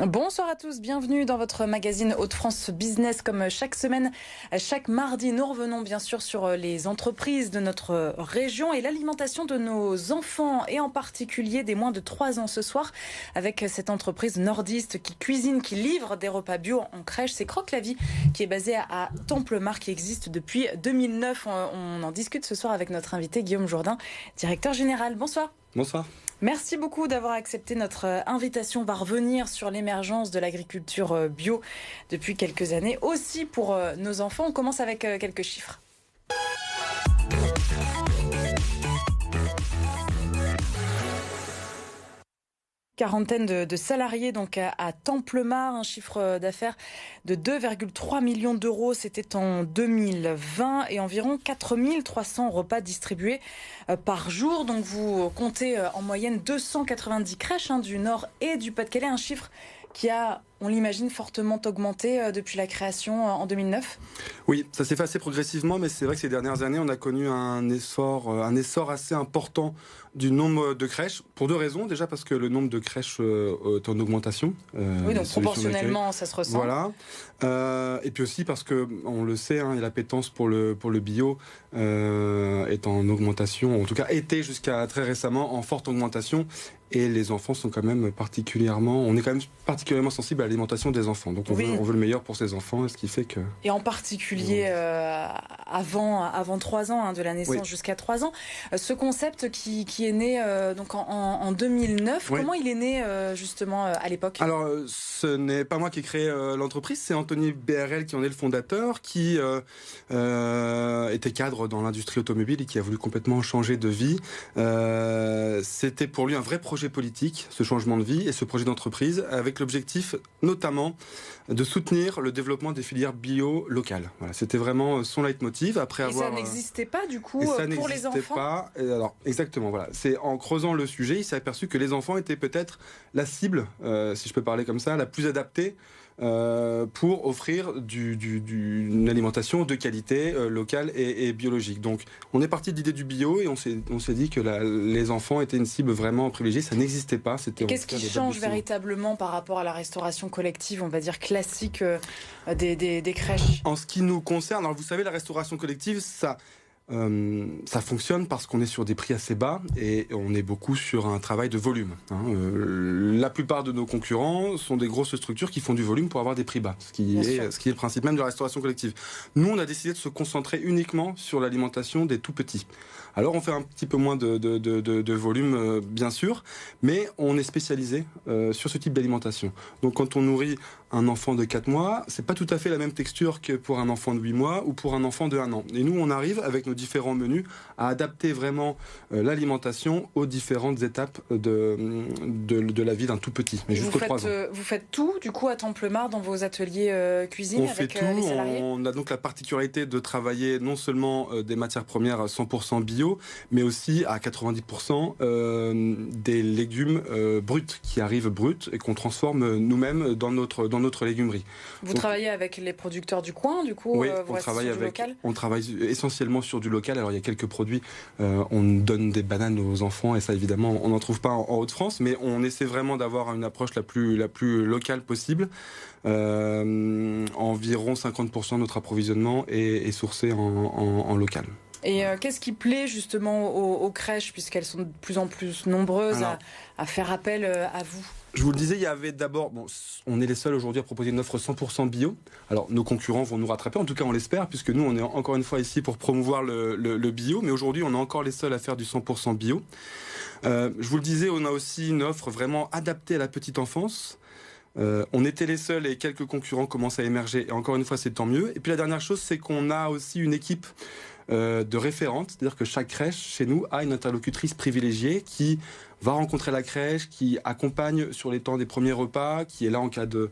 Bonsoir à tous, bienvenue dans votre magazine Hauts-de-France Business. Comme chaque semaine, chaque mardi, nous revenons bien sûr sur les entreprises de notre région et l'alimentation de nos enfants et en particulier des moins de 3 ans ce soir avec cette entreprise nordiste qui cuisine, qui livre des repas bio en crèche. C'est Croque la Vie qui est basée à Templemars, qui existe depuis 2009. On en discute ce soir avec notre invité Guillaume Jourdain, directeur général. Bonsoir. Bonsoir. Merci beaucoup d'avoir accepté notre invitation. On va revenir sur l'émergence de l'agriculture bio depuis quelques années, aussi pour nos enfants. On commence avec quelques chiffres. Quarantaine de salariés donc à Templemars, un chiffre d'affaires de 2,3 millions d'euros, c'était en 2020 et environ 4300 repas distribués par jour. Donc vous comptez en moyenne 290 crèches du Nord et du Pas-de-Calais, un chiffre qui a, on l'imagine, fortement augmenté depuis la création en 2009. Oui, ça s'est fait assez progressivement, mais c'est vrai que ces dernières années, on a connu un essor assez important du nombre de crèches, pour 2 raisons. Déjà parce que le nombre de crèches est en augmentation. Oui, donc proportionnellement, ça se ressent. Voilà. Et puis aussi parce que, on le sait, l'appétence pour le bio est en augmentation, en tout cas était jusqu'à très récemment en forte augmentation. Et les enfants sont quand même on est quand même particulièrement sensible à l'alimentation des enfants. Donc on veut le meilleur pour ces enfants, ce qui fait que... Et en particulier avant 3 ans, de la naissance jusqu'à 3 ans. Ce concept qui est né donc en 2009, comment il est né justement à l'époque ? Alors ce n'est pas moi qui ai créé l'entreprise, c'est Anthony BRL qui en est le fondateur, qui était cadre dans l'industrie automobile et qui a voulu complètement changer de vie. C'était pour lui un vrai projet politique, ce changement de vie et ce projet d'entreprise, avec l'objectif notamment de soutenir le développement des filières bio locales. Voilà, c'était vraiment son leitmotiv. Ça n'existait pas du coup pour les enfants. Pas. Alors exactement, voilà. C'est en creusant le sujet, il s'est aperçu que les enfants étaient peut-être la cible, si je peux parler comme ça, la plus adaptée pour offrir une alimentation de qualité locale et biologique. Donc on est parti de l'idée du bio et on s'est dit que les enfants étaient une cible vraiment privilégiée. Ça n'existait pas. Qu'est-ce qui change véritablement par rapport à la restauration collective, on va dire classique des crèches ? En ce qui nous concerne, alors vous savez, la restauration collective, ça fonctionne parce qu'on est sur des prix assez bas et on est beaucoup sur un travail de volume. La plupart de nos concurrents sont des grosses structures qui font du volume pour avoir des prix bas, ce qui est le principe même de la restauration collective. Nous, on a décidé de se concentrer uniquement sur l'alimentation des tout petits. Alors on fait un petit peu moins de volume, bien sûr, mais on est spécialisé sur ce type d'alimentation. Donc quand on nourrit un enfant de 4 mois, c'est pas tout à fait la même texture que pour un enfant de 8 mois ou pour un enfant de 1 an. Et nous, on arrive avec nos différents menus à adapter vraiment l'alimentation aux différentes étapes de la vie d'un tout petit, mais jusqu'aux 3 ans. Vous faites tout, du coup, à Templemars, dans vos ateliers cuisine avec les salariés ? On a donc la particularité de travailler non seulement des matières premières 100% bio, mais aussi à 90% des légumes bruts, qui arrivent bruts et qu'on transforme nous-mêmes dans notre légumerie. Vous travaillez avec les producteurs du coin, du coup? Oui, on travaille essentiellement sur du local. Alors il y a quelques produits, on donne des bananes aux enfants et ça évidemment on n'en trouve pas en Hauts-de-France, mais on essaie vraiment d'avoir une approche la plus locale possible. Environ 50% de notre approvisionnement est sourcé en local. Et qu'est-ce qui plaît justement aux crèches, puisqu'elles sont de plus en plus nombreuses à faire appel à vous? Je vous le disais, il y avait d'abord, on est les seuls aujourd'hui à proposer une offre 100% bio. Alors nos concurrents vont nous rattraper, en tout cas on l'espère, puisque nous on est encore une fois ici pour promouvoir le bio, mais aujourd'hui on est encore les seuls à faire du 100% bio. Je vous le disais, on a aussi une offre vraiment adaptée à la petite enfance. On était les seuls et quelques concurrents commencent à émerger, et encore une fois c'est tant mieux. Et puis la dernière chose, c'est qu'on a aussi une équipe de référentes, c'est-à-dire que chaque crèche chez nous a une interlocutrice privilégiée qui va rencontrer la crèche, qui accompagne sur les temps des premiers repas, qui est là en cas de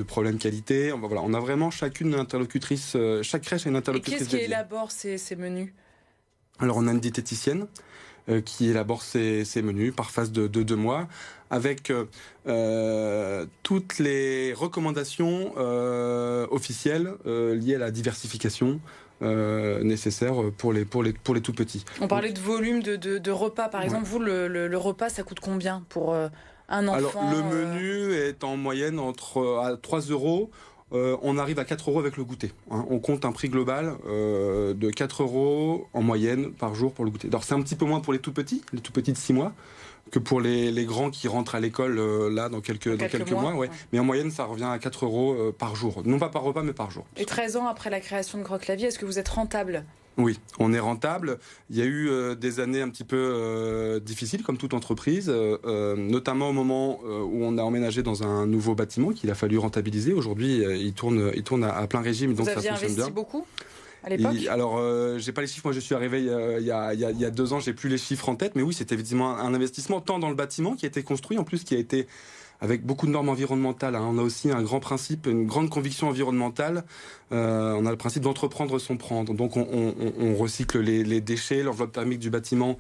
problème qualité. Voilà, on a vraiment chacune une interlocutrice, chaque crèche a une interlocutrice. Et qui est-ce qui élabore ces menus? Alors on a une diététicienne qui élabore ces menus par phase de 2 mois, avec toutes les recommandations officielles liées à la diversification nécessaires pour les tout petits. On parlait de volume de repas, par exemple. Vous, le repas, ça coûte combien pour un enfant? Alors, le menu est en moyenne à 3 €. On arrive à 4 € avec le goûter. On compte un prix global de 4 € en moyenne par jour pour le goûter. Alors c'est un petit peu moins pour les tout petits de 6 mois, que pour les grands qui rentrent à l'école là dans quelques mois. Ouais. Mais en moyenne, ça revient à 4 € par jour. Non pas par repas, mais par jour. Et 13 ans après la création de Croque la Vie, est-ce que vous êtes rentable ? Oui, on est rentable. Il y a eu des années un petit peu difficiles, comme toute entreprise, notamment au moment où on a emménagé dans un nouveau bâtiment qu'il a fallu rentabiliser. Aujourd'hui, il tourne à plein régime, donc ça fonctionne bien. Vous aviez investi beaucoup à l'époque ? Alors, j'ai pas les chiffres. Moi, je suis arrivé il y a 2 ans. J'ai plus les chiffres en tête, mais oui, c'était effectivement un investissement tant dans le bâtiment qui a été construit, en plus qui a été avec beaucoup de normes environnementales. On a aussi un grand principe, une grande conviction environnementale. On a le principe d'entreprendre sans prendre. Donc on recycle les déchets. L'enveloppe thermique du bâtiment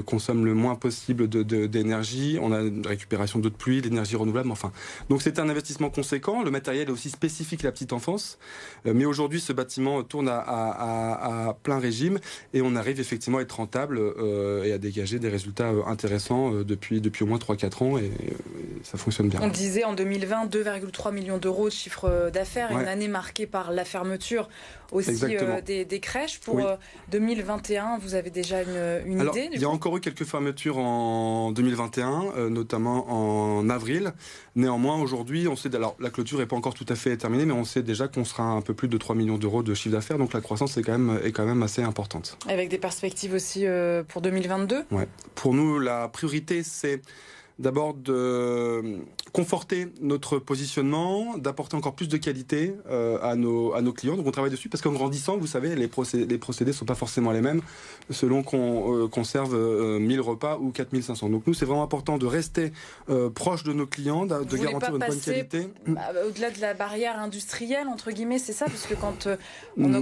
consomme le moins possible d'énergie. On a une récupération d'eau de pluie, d'énergie renouvelable. Enfin, donc c'est un investissement conséquent. Le matériel est aussi spécifique à la petite enfance. Mais aujourd'hui, ce bâtiment tourne à plein régime et on arrive effectivement à être rentable et à dégager des résultats intéressants depuis au moins 3-4 ans et ça fonctionne bien. On le disait, en 2020, 2,3 millions d'euros de chiffre d'affaires, une année marquée par la fermeture aussi des crèches. Pour 2021, vous avez déjà une idée Il y a encore eu quelques fermetures en 2021, notamment en avril. Néanmoins, aujourd'hui, on sait, alors la clôture n'est pas encore tout à fait terminée, mais on sait déjà qu'on sera à un peu plus de 3 millions d'euros de chiffre d'affaires, donc la croissance est quand même assez importante. Avec des perspectives aussi pour 2022 ? Ouais. Pour nous, la priorité, c'est d'abord de conforter notre positionnement, d'apporter encore plus de qualité à nos clients. Donc on travaille dessus parce qu'en grandissant, vous savez, les procédés sont pas forcément les mêmes selon qu'on conserve 1000 repas ou 4500. Donc nous, c'est vraiment important de rester proche de nos clients, de garantir une bonne qualité. Au-delà de la barrière industrielle, entre guillemets, c'est ça, parce que quand on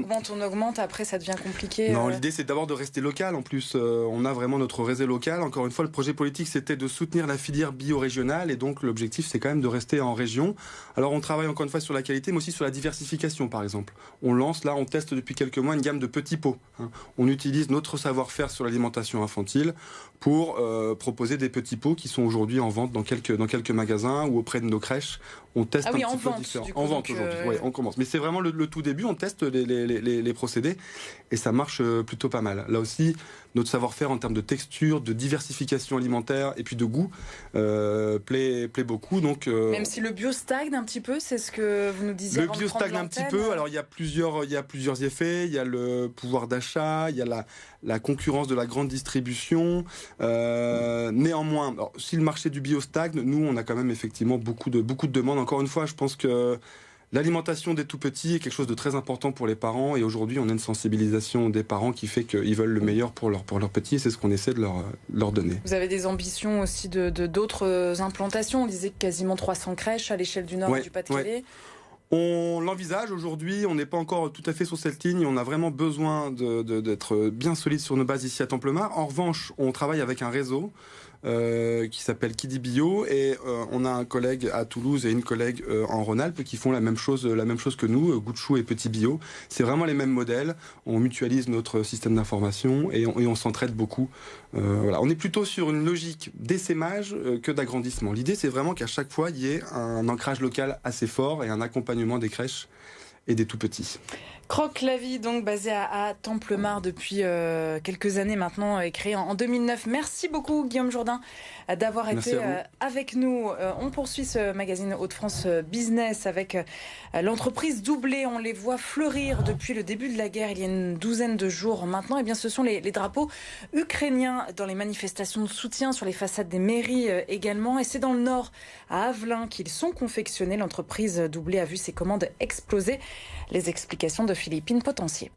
augmente, après ça devient compliqué. Non, l'idée c'est d'abord de rester local. En plus, on a vraiment notre réseau local. Encore une fois, le projet politique, c'était de soutenir la filière bio-régionale et donc l'objectif c'est quand même de rester en région. Alors on travaille encore une fois sur la qualité mais aussi sur la diversification par exemple. On teste depuis quelques mois une gamme de petits pots. On utilise notre savoir-faire sur l'alimentation infantile pour proposer des petits pots qui sont aujourd'hui en vente dans quelques magasins ou auprès de nos crèches. On teste un petit peu différent. En vente aujourd'hui, oui, on commence. Mais c'est vraiment le tout début, on teste les procédés et ça marche plutôt pas mal. Là aussi, notre savoir-faire en termes de texture, de diversification alimentaire et puis de goût plaît beaucoup. Donc, même si le bio stagne un petit peu, c'est ce que vous nous disiez. Le bio stagne un petit peu. Alors il y a plusieurs effets. Il y a le pouvoir d'achat, il y a la concurrence de la grande distribution. Néanmoins, alors, si le marché du bio stagne, nous on a quand même effectivement beaucoup de demandes. Encore une fois, je pense que l'alimentation des tout-petits est quelque chose de très important pour les parents et aujourd'hui on a une sensibilisation des parents qui fait qu'ils veulent le meilleur pour leurs petits et c'est ce qu'on essaie de leur donner. Vous avez des ambitions aussi d'autres implantations. On disait que quasiment 300 crèches à l'échelle du Nord et du Pas-de-Calais. On l'envisage aujourd'hui, on n'est pas encore tout à fait sur cette ligne, on a vraiment besoin d'être bien solide sur nos bases ici à Templemar. En revanche, on travaille avec un réseau qui s'appelle Kidi Bio et on a un collègue à Toulouse et une collègue en Rhône-Alpes qui font la même chose que nous, Goût de Chou et Petit Bio. C'est vraiment les mêmes modèles, on mutualise notre système d'information et on s'entraide beaucoup. Voilà. On est plutôt sur une logique d'essaimage que d'agrandissement. L'idée c'est vraiment qu'à chaque fois il y ait un ancrage local assez fort et un accompagnement des crèches et des tout-petits. Croque la Vie, donc basé à Templemar depuis quelques années maintenant, et créé en 2009. Merci beaucoup Guillaume Jourdain d'avoir été avec nous. On poursuit ce magazine Hauts-de-France Business avec l'entreprise Doublé. On les voit fleurir depuis le début de la guerre, il y a une douzaine de jours maintenant. Et bien, ce sont les drapeaux ukrainiens dans les manifestations de soutien sur les façades des mairies également. Et c'est dans le Nord, à Avelin, qu'ils sont confectionnés. L'entreprise Doublé a vu ses commandes exploser. Les explications de Philippine Potencier.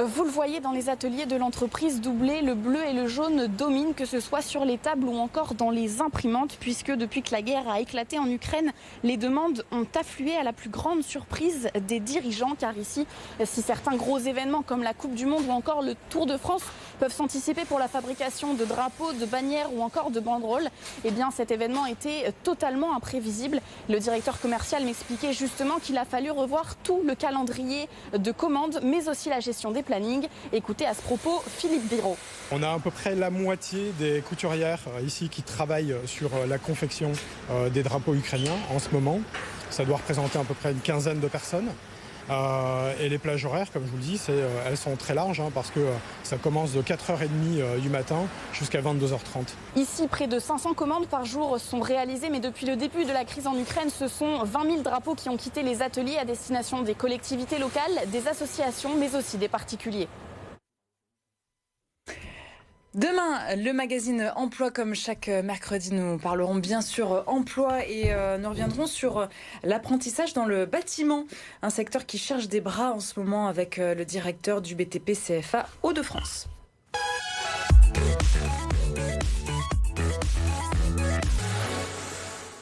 Vous le voyez dans les ateliers de l'entreprise doublés, le bleu et le jaune dominent, que ce soit sur les tables ou encore dans les imprimantes, puisque depuis que la guerre a éclaté en Ukraine, les demandes ont afflué à la plus grande surprise des dirigeants. Car ici, si certains gros événements comme la Coupe du Monde ou encore le Tour de France peuvent s'anticiper pour la fabrication de drapeaux, de bannières ou encore de banderoles, eh bien cet événement était totalement imprévisible. Le directeur commercial m'expliquait justement qu'il a fallu revoir tout le calendrier de commandes, mais aussi la gestion des plannings. Écoutez à ce propos Philippe Biraud. On a à peu près la moitié des couturières ici qui travaillent sur la confection des drapeaux ukrainiens en ce moment. Ça doit représenter à peu près une quinzaine de personnes. Et les plages horaires, comme je vous le dis, elles sont très larges parce que ça commence de 4h30 du matin jusqu'à 22h30. Ici, près de 500 commandes par jour sont réalisées, mais depuis le début de la crise en Ukraine, ce sont 20 000 drapeaux qui ont quitté les ateliers à destination des collectivités locales, des associations, mais aussi des particuliers. Demain, le magazine Emploi, comme chaque mercredi, nous parlerons bien sûr emploi et nous reviendrons sur l'apprentissage dans le bâtiment, un secteur qui cherche des bras en ce moment avec le directeur du BTP CFA Hauts-de-France.